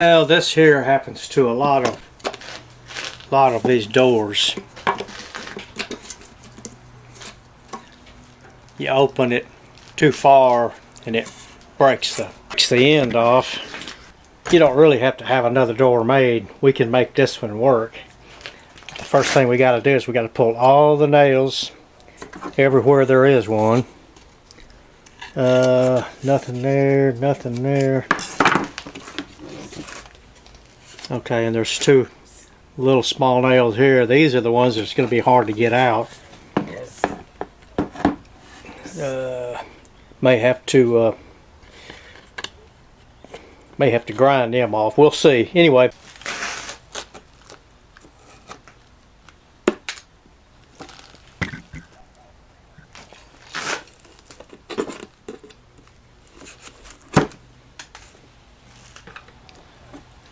Well, this here happens to a lot of these doors. You open it too far and it breaks the end off. You don't really have to have another door made. We can make this one work. The first thing we got to do is we got to pull all the nails everywhere there is one. Nothing there, nothing there. Okay, and there's two little small nails here. These are the ones that's going to be hard to get out. Yes. May have to grind them off. We'll see. Anyway.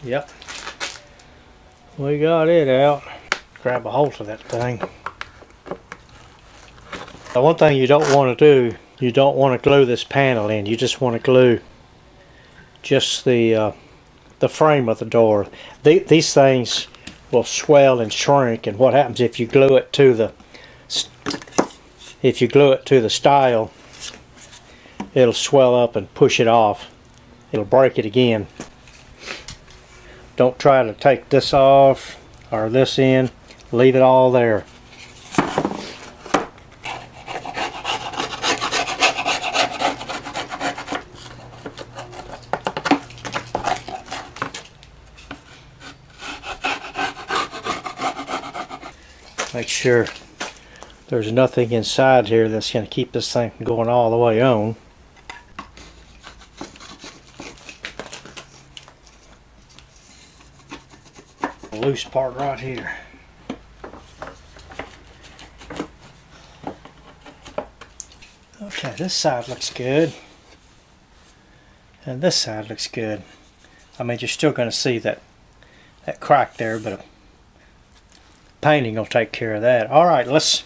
Yep. We got it out. Grab a hold of that thing. The one thing you don't want to do, you don't want to glue this panel in. You just want to glue just the frame of the door. These things will swell and shrink, and what happens if you glue it to the stile, it'll swell up and push it off. It'll break it again. Don't try to take this off or this in. Leave it all there. Make sure there's nothing inside here that's going to keep this thing going all the way on. Loose part right here. Okay, this side looks good, and this side looks good. I mean, you're still going to see that crack there, but painting will take care of that. All right, let's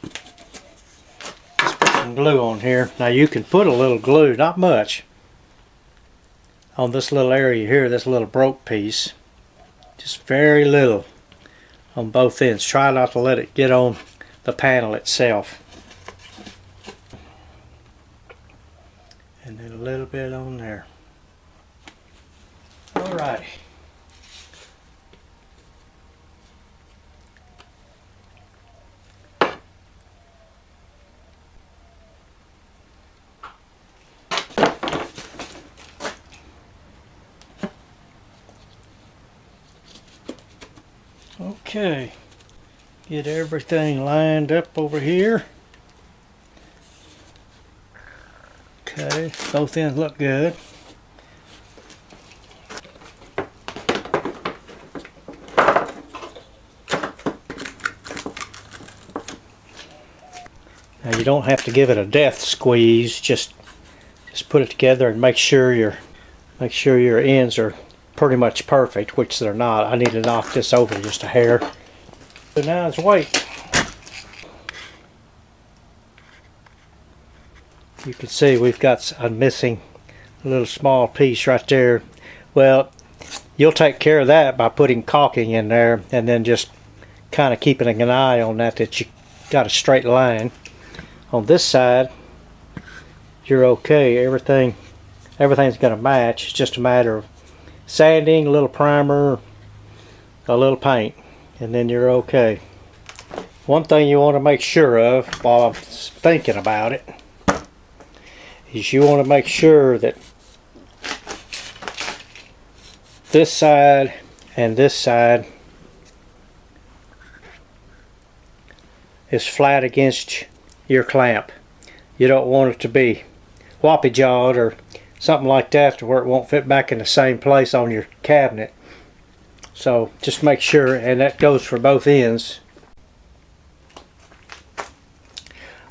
put some glue on here. Now you can put a little glue, not much, on this little area here, this little broke piece. Just very little on both ends. Try not to let it get on the panel itself. And then a little bit on there. Alrighty. Okay, get everything lined up over here. Okay, both ends look good. Now you don't have to give it a death squeeze. Just put it together and make sure your ends are pretty much perfect, which they're not. I need to knock this over just a hair. So now it's weight. You can see we've got a missing little small piece right there. Well, you'll take care of that by putting caulking in there and then just kind of keeping an eye on that you got a straight line. On this side, you're okay. Everything's going to match. It's just a matter of sanding, a little primer, a little paint, and then you're okay. One thing you want to make sure of while I'm thinking about it is you want to make sure that this side and this side is flat against your clamp. You don't want it to be whoppy jawed or something like that to where it won't fit back in the same place on your cabinet. So just make sure, and that goes for both ends.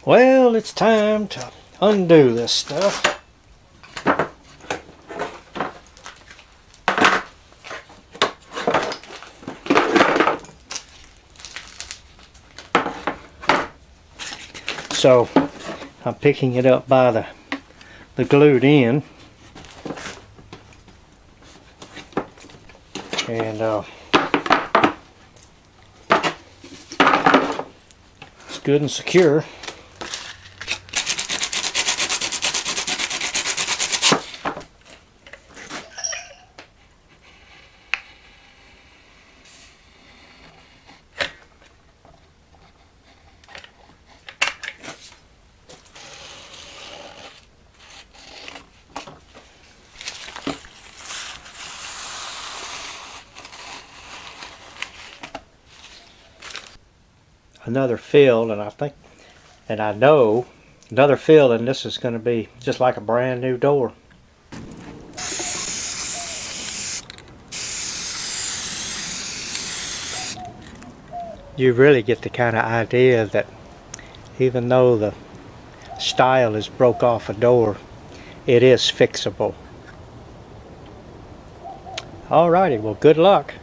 Well, it's time to undo this stuff. So I'm picking it up by the glued end. And it's good and secure. Another fill, and I know another fill, and this is going to be just like a brand new door. You really get the kind of idea that even though the style is broke off a door, it is fixable. Alrighty, well, good luck.